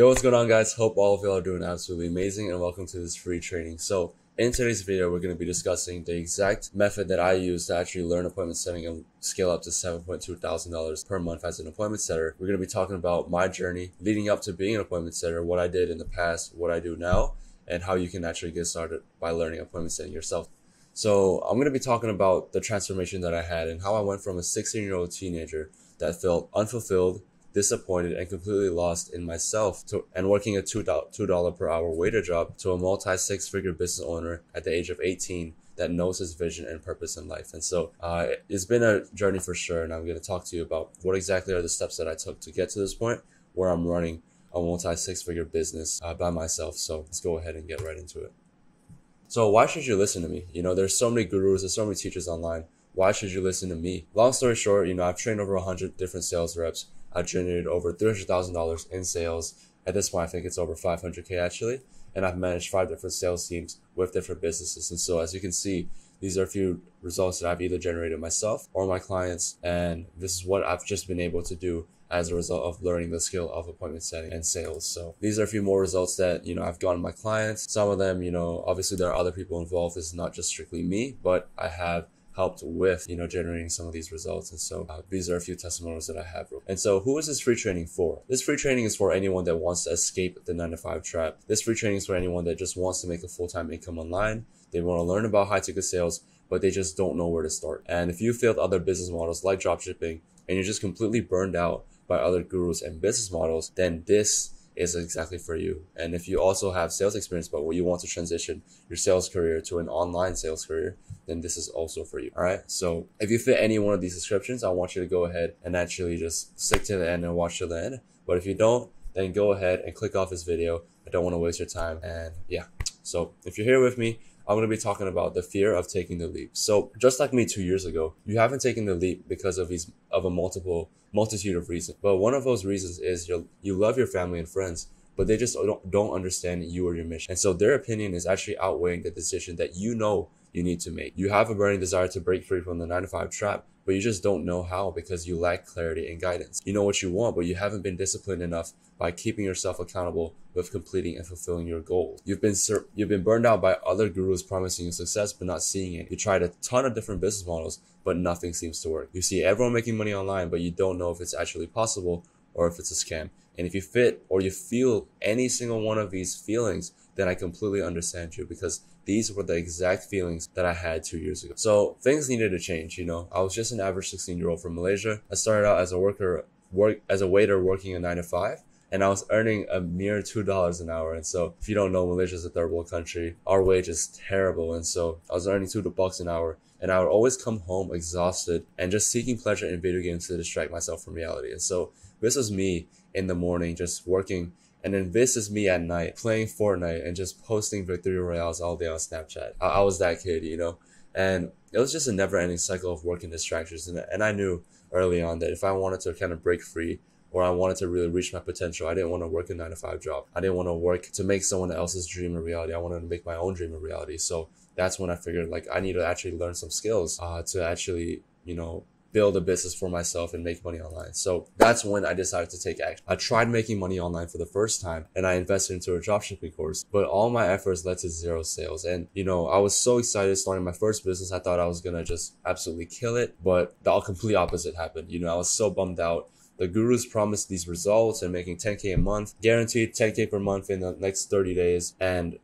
Yo, what's going on, guys? Hope all of y'all are doing absolutely amazing and welcome to this free training. So in today's video, we're going to be discussing the exact method that I use to actually learn appointment setting and scale up to $7.2 thousand per month as an appointment setter. We're going to be talking about my journey leading up to being an appointment setter, what I did in the past, what I do now, and how you can actually get started by learning appointment setting yourself. So I'm going to be talking about the transformation that I had and how I went from a 16-year-old teenager that felt unfulfilled, disappointed, and completely lost in myself and working a $2 per hour waiter job to a multi-six-figure business owner at the age of 18 that knows his vision and purpose in life. And so it's been a journey for sure, and I'm going to talk to you about what exactly are the steps that I took to get to this point where I'm running a multi-six-figure business by myself. So let's go ahead and get right into it. So why should you listen to me? There's so many gurus, there's so many teachers online. Why should you listen to me? Long story short, I've trained over 100 different sales reps. I've generated over $300,000 in sales. At this point, I think it's over 500K actually. And I've managed 5 different sales teams with different businesses. And so as you can see, these are a few results that I've either generated myself or my clients. And this is what I've just been able to do as a result of learning the skill of appointment setting and sales. So these are a few more results that, I've gotten my clients. Some of them, obviously there are other people involved. It's not just strictly me, but I have helped with, generating some of these results. And so these are a few testimonials that I have. And so who is this free training for? This free training is for anyone that wants to escape the 9-to-5 trap. This free training is for anyone that just wants to make a full-time income online. They want to learn about high ticket sales, but they just don't know where to start. And if you failed other business models like dropshipping and you're just completely burned out by other gurus and business models, then this is exactly for you. And if you also have sales experience, but you want to transition your sales career to an online sales career, then this is also for you. All right. So if you fit any one of these descriptions, I want you to go ahead and actually just stick to the end and watch till the end. But if you don't, then go ahead and click off this video. I don't want to waste your time. And yeah, so if you're here with me, I'm going to be talking about the fear of taking the leap. So just like me 2 years ago, you haven't taken the leap because of a multitude of reasons. But one of those reasons is you love your family and friends, but they just don't understand you or your mission. And so their opinion is actually outweighing the decision that you need to make. You have a burning desire to break free from the 9-to-5 trap, but you just don't know how because you lack clarity and guidance. You know what you want, but you haven't been disciplined enough by keeping yourself accountable with completing and fulfilling your goals. You've been burned out by other gurus promising you success but not seeing it. You tried a ton of different business models, but nothing seems to work. You see everyone making money online, but you don't know if it's actually possible or if it's a scam. And if you fit or you feel any single one of these feelings, then I completely understand you because these were the exact feelings that I had 2 years ago. So things needed to change. I was just an average 16-year-old from Malaysia. I started out as a waiter working a 9-to-5. And I was earning a mere $2 an hour. And so if you don't know, Malaysia is a third world country. Our wage is terrible. And so I was earning $2 an hour. And I would always come home exhausted and just seeking pleasure in video games to distract myself from reality. And so this was me in the morning just working. And then this is me at night playing Fortnite and just posting victory royales all day on Snapchat. I was that kid, And it was just a never-ending cycle of work and distractions. And I knew early on that if I wanted to kind of break free or I wanted to really reach my potential, I didn't want to work a 9-to-5 job. I didn't want to work to make someone else's dream a reality. I wanted to make my own dream a reality. So that's when I figured I need to actually learn some skills to actually, build a business for myself and make money online. So that's when I decided to take action. I tried making money online for the first time and I invested into a dropshipping course, but all my efforts led to 0 sales. And, I was so excited starting my first business. I thought I was going to just absolutely kill it, but the complete opposite happened. I was so bummed out. The gurus promised these results and making 10K a month, guaranteed 10K per month in the next 30 days. And,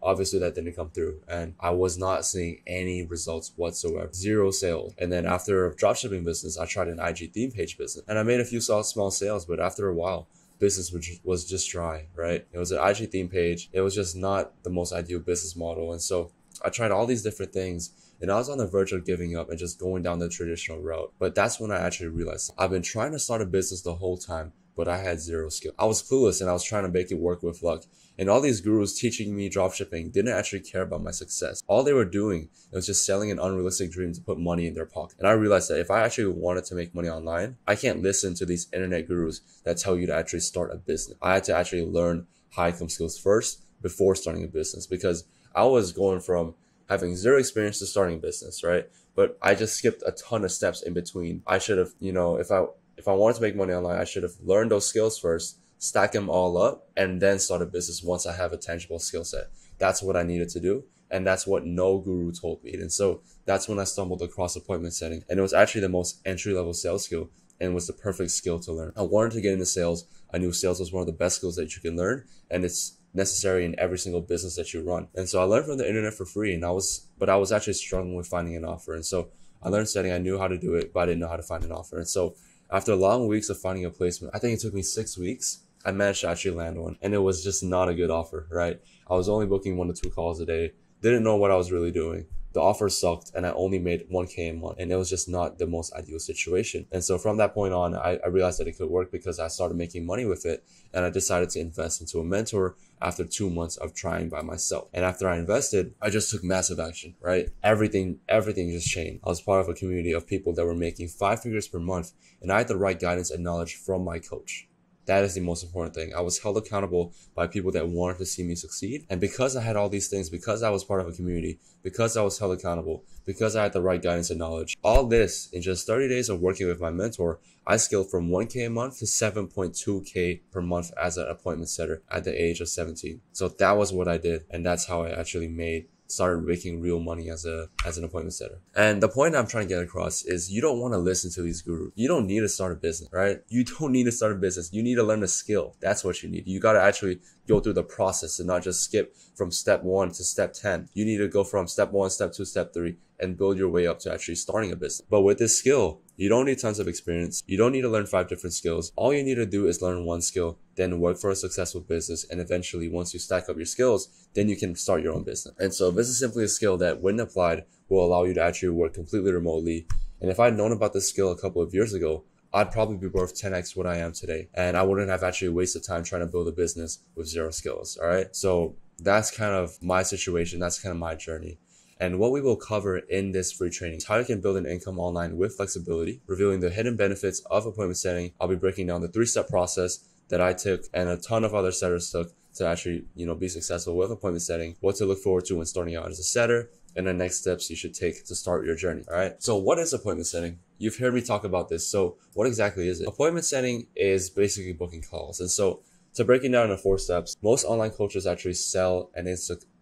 obviously that didn't come through. And I was not seeing any results whatsoever. 0 sales. And then after a dropshipping business, I tried an IG theme page business. And I made a few small sales, but after a while, business was just dry, right? It was an IG theme page. It was just not the most ideal business model. And so I tried all these different things. And I was on the verge of giving up and just going down the traditional route. But that's when I actually realized I've been trying to start a business the whole time, but I had 0 skill. I was clueless and I was trying to make it work with luck. And all these gurus teaching me dropshipping didn't actually care about my success. All they were doing was just selling an unrealistic dream to put money in their pocket. And I realized that if I actually wanted to make money online, I can't listen to these internet gurus that tell you to actually start a business. I had to actually learn high income skills first before starting a business because I was going from having 0 experience to starting a business, right? But I just skipped a ton of steps in between. I should have, if I wanted to make money online, I should have learned those skills first, stack them all up, and then start a business once I have a tangible skill set. That's what I needed to do. And that's what no guru told me. And so that's when I stumbled across appointment setting. And it was actually the most entry-level sales skill and was the perfect skill to learn. I wanted to get into sales. I knew sales was one of the best skills that you can learn, and it's necessary in every single business that you run. And so I learned from the internet for free, and I was actually struggling with finding an offer. And so I learned setting. I knew how to do it, but I didn't know how to find an offer. And so after long weeks of finding a placement, I think it took me 6 weeks, I managed to actually land one. And it was just not a good offer, right? I was only booking 1 to 2 calls a day. Didn't know what I was really doing. The offer sucked, and I only made 1K a month, and it was just not the most ideal situation. And so from that point on, I realized that it could work because I started making money with it, and I decided to invest into a mentor after 2 months of trying by myself. And after I invested, I just took massive action, right? Everything just changed. I was part of a community of people that were making 5 figures per month, and I had the right guidance and knowledge from my coach. That is the most important thing. I was held accountable by people that wanted to see me succeed. And because I had all these things, because I was part of a community, because I was held accountable, because I had the right guidance and knowledge, all this in just 30 days of working with my mentor, I scaled from 1K a month to 7.2K per month as an appointment setter at the age of 17. So that was what I did. And that's how I actually started making real money as an appointment setter. And the point I'm trying to get across is you don't want to listen to these gurus. You don't need to start a business, right? You don't need to start a business. You need to learn a skill. That's what you need. You got to actually go through the process and not just skip from step 1 to step 10. You need to go from step 1, step 2, step 3, and build your way up to actually starting a business. But with this skill, you don't need tons of experience. You don't need to learn 5 different skills. All you need to do is learn 1 skill, then work for a successful business. And eventually, once you stack up your skills, then you can start your own business. And so this is simply a skill that when applied will allow you to actually work completely remotely. And if I'd known about this skill a couple of years ago, I'd probably be worth 10x what I am today. And I wouldn't have actually wasted time trying to build a business with 0 skills. All right. So that's kind of my situation. That's kind of my journey. And what we will cover in this free training is how you can build an income online with flexibility, revealing the hidden benefits of appointment setting. I'll be breaking down the 3-step process that I took and a ton of other setters took to actually, be successful with appointment setting, what to look forward to when starting out as a setter, and the next steps you should take to start your journey. All right. So what is appointment setting? You've heard me talk about this. So what exactly is it? Appointment setting is basically booking calls. And so to break it down into 4 steps, most online coaches actually sell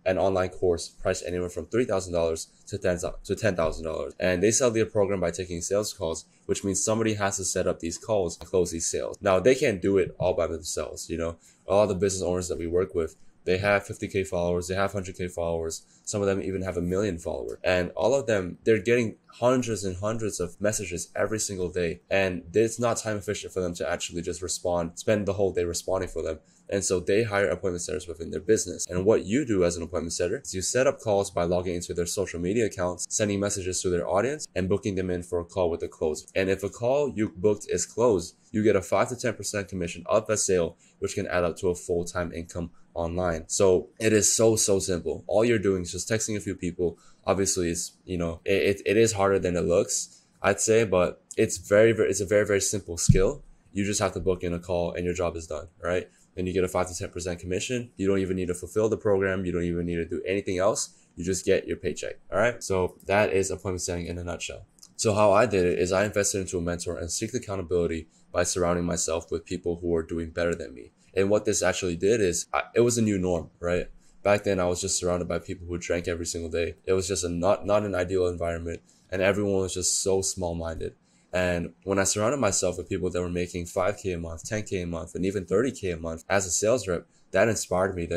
an online course priced anywhere from $3,000 to $10,000. And they sell their program by taking sales calls, which means somebody has to set up these calls and close these sales. Now, they can't do it all by themselves. All the business owners that we work with, they have 50K followers, they have 100K followers. Some of them even have 1 million followers. And all of them, they're getting hundreds and hundreds of messages every single day. And it's not time efficient for them to actually just spend the whole day responding for them. And so they hire appointment setters within their business. And what you do as an appointment setter is you set up calls by logging into their social media accounts, sending messages to their audience, and booking them in for a call with a closer. And if a call you booked is closed, you get a 5 to 10% commission of that sale, which can add up to a full-time income online. So it is so simple. All you're doing is just texting a few people. Obviously, it's it is harder than it looks, I'd say, but it's a very simple skill. You just have to book in a call and your job is done, right? And you get a 5 to 10% commission. You don't even need to fulfill the program. You don't even need to do anything else. You just get your paycheck. All right. So that is appointment setting in a nutshell. So how I did it is I invested into a mentor and seeked accountability by surrounding myself with people who are doing better than me. And what this actually did is it was a new norm, right? Back then, I was just surrounded by people who drank every single day. It was just not an ideal environment, and everyone was just so small-minded. And when I surrounded myself with people that were making 5K a month, 10K a month, and even 30K a month as a sales rep, that inspired me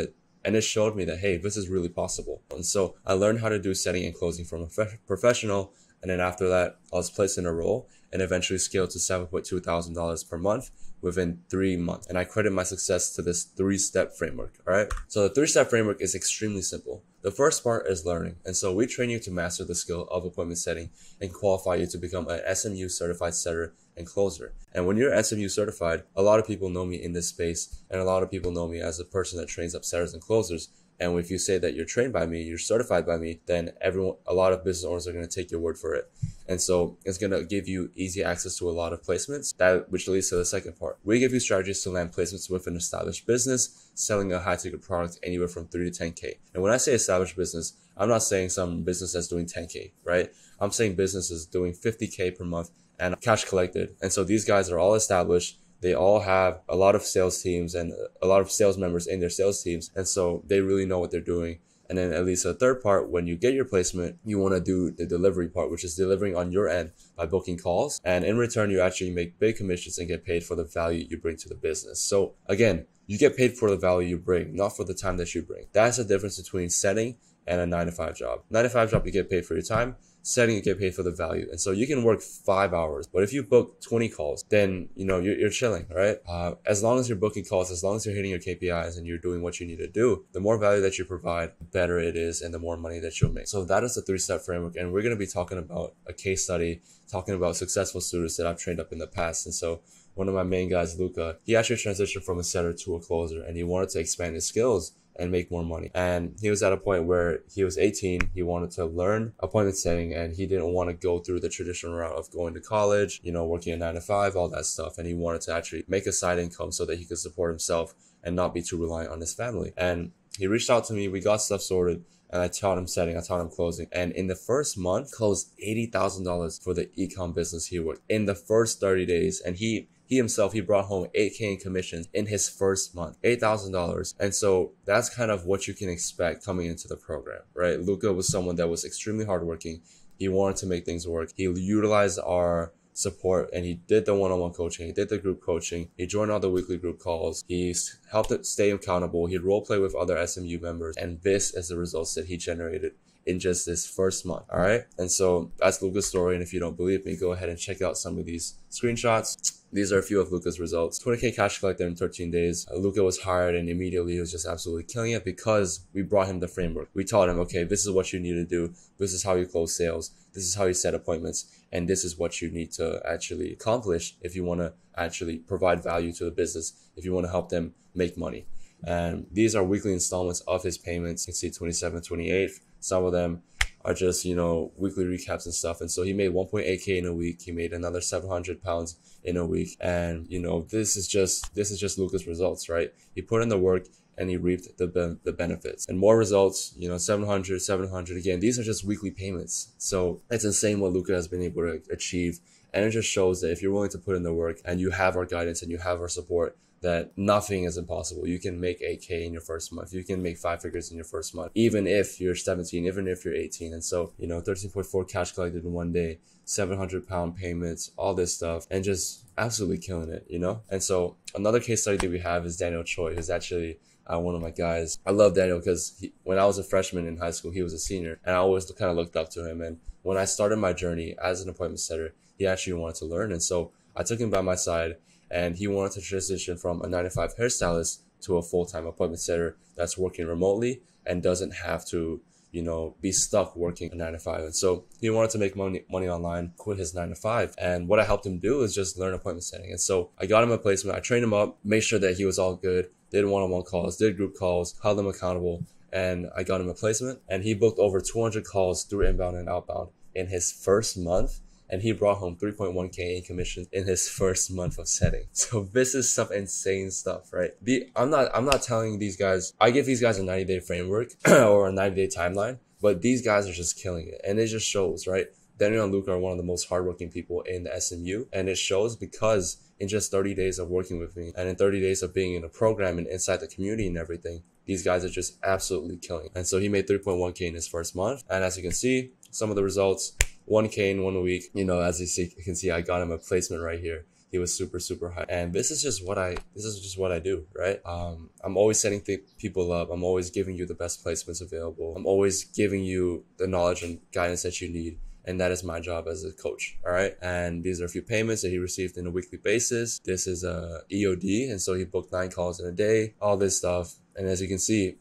and it showed me that, hey, this is really possible. And so I learned how to do setting and closing from a professional. And then after that, I was placed in a role and eventually scaled to $7,200 per month within 3 months. And I credit my success to this 3-step framework. All right. So the 3-step framework is extremely simple. The first part is learning. And so we train you to master the skill of appointment setting and qualify you to become an SMU certified setter and closer. And when you're SMU certified, a lot of people know me in this space, and a lot of people know me as a person that trains up setters and closers. And if you say that you're trained by me, you're certified by me, then a lot of business owners are going to take your word for it. And so it's going to give you easy access to a lot of placements, which leads to the second part. We give you strategies to land placements with an established business, selling a high ticket product anywhere from 3 to 10K. And when I say established business, I'm not saying some business that's doing 10K, right? I'm saying businesses doing 50K per month and cash collected. And so these guys are all established. they all have a lot of sales teams and a lot of sales members in their sales teams. And so they really know what they're doing. And then at least a third part, when you get your placement, you want to do the delivery part, which is delivering on your end by booking calls. And in return, you actually make big commissions and get paid for the value you bring to the business. So again, you get paid for the value you bring, not for the time that you bring. That's the difference between setting and a 9-to-5 job. 9-to-5 job, you get paid for your time. Setting, you get paid for the value. And so you can work 5 hours, but if you book 20 calls, then you're chilling, right? As long as you're booking calls, as long as you're hitting your KPIs and you're doing what you need to do, the more value that you provide, the better it is and the more money that you'll make. So that is the 3-step framework. And we're going to be talking about a case study, talking about successful students that I've trained up in the past. And so one of my main guys, Luca, he actually transitioned from a setter to a closer, and he wanted to expand his skills and make more money. And he was at a point where he was 18, he wanted to learn appointment setting, and he didn't want to go through the traditional route of going to college, working a 9-to-5, all that stuff. And he wanted to actually make a side income so that he could support himself and not be too reliant on his family. And he reached out to me, we got stuff sorted, and I taught him setting, I taught him closing. And in the first month, closed $80,000 for the e-com business he worked in the first 30 days. And he himself, he brought home $8K in commissions in his first month, $8,000. And so that's kind of what you can expect coming into the program, right? Luca was someone that was extremely hardworking. He wanted to make things work. He utilized our support, and he did the one-on-one coaching. He did the group coaching. He joined all the weekly group calls. He helped it stay accountable. He'd role play with other SMU members. And this is the results that he generated in just this first month. All right. And so that's Luca's story. And if you don't believe me, go ahead and check out some of these screenshots. These are a few of Luca's results. 20K cash collected in 13 days. Luca was hired, and immediately he was just absolutely killing it because we brought him the framework. We taught him, okay, this is what you need to do. This is how you close sales. This is how you set appointments. And this is what you need to actually accomplish if you want to actually provide value to the business, if you want to help them make money. And these are weekly installments of his payments. You can see 27th, 28th. Some of them are just, weekly recaps and stuff. And so he made 1.8K in a week. He made another 700 pounds in a week. And, this is just Luca's results, right? He put in the work and he reaped the benefits. And more results, 700. Again, these are just weekly payments. So it's insane what Luca has been able to achieve. And it just shows that if you're willing to put in the work and you have our guidance and you have our support, that nothing is impossible. You can make 8K in your first month. You can make 5 figures in your first month, even if you're 17, even if you're 18. And so, 13.4 cash collected in one day, 700-pound payments, all this stuff, and just absolutely killing it, And so another case study that we have is Daniel Choi, who's actually one of my guys. I love Daniel because when I was a freshman in high school, he was a senior, and I always kind of looked up to him. And when I started my journey as an appointment setter, he actually wanted to learn. And so I took him by my side, and he wanted to transition from a 9-to-5 hairstylist to a full-time appointment setter that's working remotely and doesn't have to, be stuck working a 9-to-5. And so he wanted to make money online, quit his 9-to-5. And what I helped him do is just learn appointment setting. And so I got him a placement. I trained him up, made sure that he was all good, did one-on-one calls, did group calls, held him accountable. And I got him a placement. And he booked over 200 calls through inbound and outbound in his first month. And he brought home 3.1K in commissions in his first month of setting. So this is some insane stuff, right? I'm not telling these guys, I give these guys a 90-day framework or a 90-day timeline, but these guys are just killing it. And it just shows, right? Daniel and Luca are one of the most hardworking people in the SMU. And it shows because in just 30 days of working with me and in 30 days of being in a program and inside the community and everything, these guys are just absolutely killing it. And so he made 3.1K in his first month. And as you can see, some of the results, 1K in 1 week. As you can see, I got him a placement right here. He was super, super high. And this is just what I do, right? I'm always setting people up. I'm always giving you the best placements available. I'm always giving you the knowledge and guidance that you need. And that is my job as a coach. All right. And these are a few payments that he received on a weekly basis. This is a EOD. And so he booked 9 calls in a day, all this stuff. And as you can see,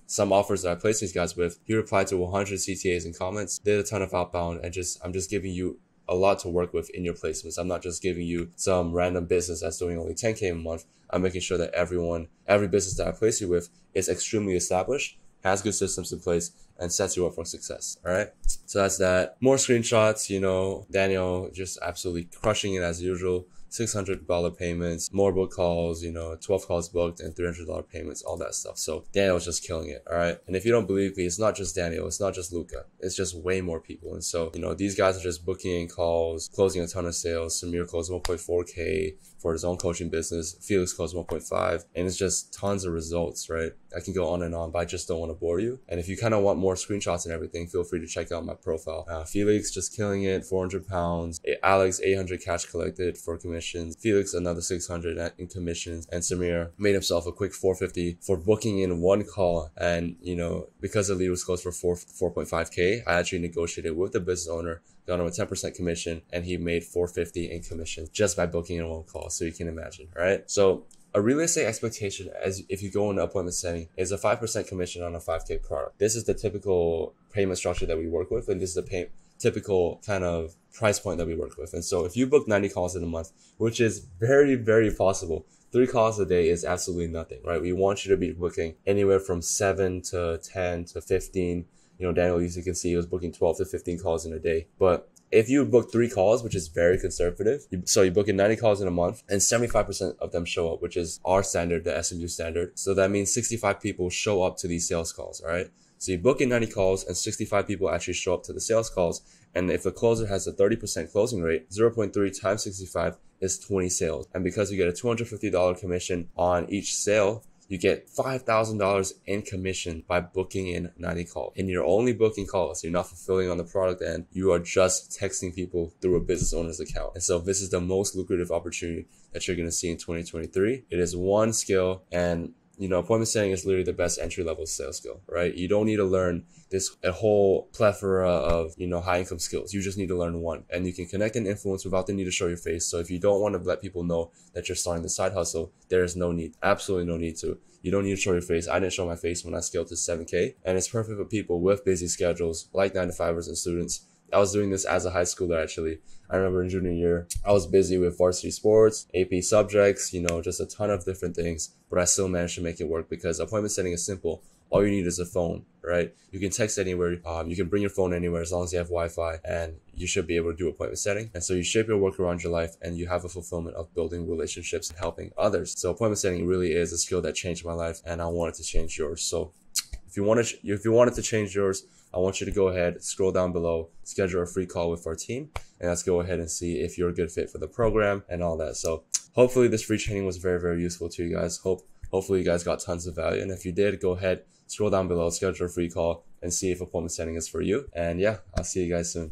some offers that I placed these guys with, he replied to 100 CTAs and comments, did a ton of outbound, and I'm just giving you a lot to work with in your placements. I'm not just giving you some random business that's doing only 10K a month. I'm making sure that every business that I place you with is extremely established, has good systems in place, and sets you up for success. All right. So that's that. More screenshots, Daniel just absolutely crushing it as usual. $600 payments, more book calls, 12 calls booked and $300 payments, all that stuff. So Daniel's just killing it. All right. And if you don't believe me, it's not just Daniel. It's not just Luca. It's just way more people. And so, these guys are just booking in calls, closing a ton of sales. Samir closed 1.4K, for his own coaching business. Felix closed 1.5, and it's just tons of results, right? I can go on, but I just don't want to bore you. And if you kind of want more screenshots and everything, feel free to check out my profile. Felix just killing it, 400 pounds. Alex, 800 cash collected for commissions. Felix, another 600 in commissions. And Samir made himself a quick 450 for booking in one call. And, you know, because the lead was closed for 4.5K, I actually negotiated with the business owner, got him a 10% commission, and he made 450 in commission just by booking in one call. So you can imagine, right? So a real estate expectation, as if you go into appointment setting, is a 5% commission on a 5K product. This is the typical payment structure that we work with, and this is the typical kind of price point that we work with. And so if you book 90 calls in a month, which is very, very possible, 3 calls a day is absolutely nothing, right? We want you to be booking anywhere from 7 to 10 to 15. You know, Daniel, as you can see, he was booking 12 to 15 calls in a day. But if you book 3 calls, which is very conservative, so you book in 90 calls in a month and 75% of them show up, which is our standard, the SMU standard. So that means 65 people show up to these sales calls, all right? So you book in 90 calls and 65 people actually show up to the sales calls. And if the closer has a 30% closing rate, 0.3 times 65 is 20 sales. And because you get a $250 commission on each sale, you get $5,000 in commission by booking in 90 calls. And you're only booking calls. You're not fulfilling on the product end. You are just texting people through a business owner's account. And so this is the most lucrative opportunity that you're going to see in 2023. It is one skill, and you know, appointment setting is literally the best entry-level sales skill, right? You don't need to learn a whole plethora of, you know, high-income skills. You just need to learn one, and you can connect and influence without the need to show your face. So if you don't want to let people know that you're starting the side hustle, there is no need, absolutely no need to. You don't need to show your face. I didn't show my face when I scaled to 7K, and it's perfect for people with busy schedules like 9-to-5ers and students. I was doing this as a high schooler, actually. I remember in junior year, I was busy with varsity sports, AP subjects, you know, just a ton of different things, but I still managed to make it work because appointment setting is simple. All you need is a phone, right? You can text anywhere. You can bring your phone anywhere as long as you have Wi-Fi, and you should be able to do appointment setting. And so you shape your work around your life, and you have a fulfillment of building relationships and helping others. So appointment setting really is a skill that changed my life, and I wanted to change yours. So if you wanted to change yours, I want you to go ahead, scroll down below, schedule a free call with our team, and let's go ahead and see if you're a good fit for the program and all that. So hopefully this free training was very, very useful to you guys. Hopefully you guys got tons of value. And if you did, go ahead, scroll down below, schedule a free call, and see if appointment setting is for you. And yeah, I'll see you guys soon.